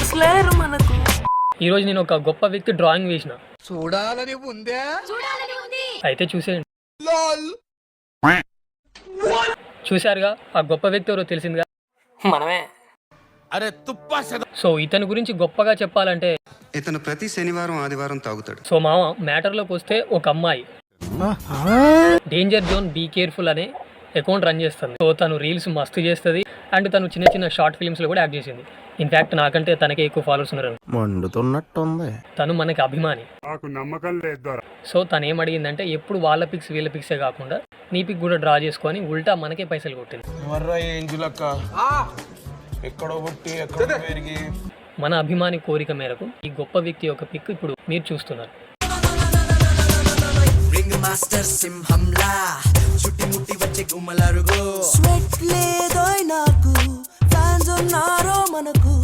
Friends లేరు మనకు. ఈ రోజు నేను ఒక గొప్ప వ్యక్తి డ్రాయింగ్ వేసిన. చూడాలని ఉందే, అయితే చూసేయండి. చూశారుగా, ఆ గొప్ప వ్యక్తి ఎవరో తెలిసిందిగా, మనమే. అరే తుప్పా సో ఇతని గురించి గొప్పగా చెప్పాలంటే, ఇతను ప్రతి శనివారం ఆదివారం తాగుతాడు. సో మామ మ్యాటర్లోకి వస్తే, ఒక అమ్మాయి డేంజర్ జోన్ బీ కేర్ఫుల్ అనే అకౌంట్ రన్ చేస్తుంది. సో తను రీల్స్ మస్తు చేస్తుంది అండ్ తను చిన్న చిన్న షార్ట్ ఫిల్మ్స్ లో కూడా యాక్ట్ చేసింది. ఇన్ఫాక్ట్ నాకంటే తనకే ఎక్కువ ఫాలోవర్స్ ఉన్నారు. మండుతున్నట్టుంది. తను మనకి అభిమాని. నాకు నమ్మకం లేదు. సో తను ఏమడిగిందంటే, ఎప్పుడు వాళ్ళ పిక్స్ వీళ్ళ పిక్సే కాకుండా నీ పిక్ కూడా డ్రా చేసుకొని ఉల్టా మనకే పైసలు కొట్టింది. మన అభిమాని కోరిక మేరకు ఈ గొప్ప వ్యక్తి యొక్క పిక్ ఇప్పుడు మీరు చూస్తున్నారు. రింగ్ మాస్టర్ సింహంలా చుట్టుముట్టి వచ్చే గుమ్మలరుగో స్వెట్ లేదోయ్ నాకు ఫ్యాన్స్ ఉన్నారో మనకు.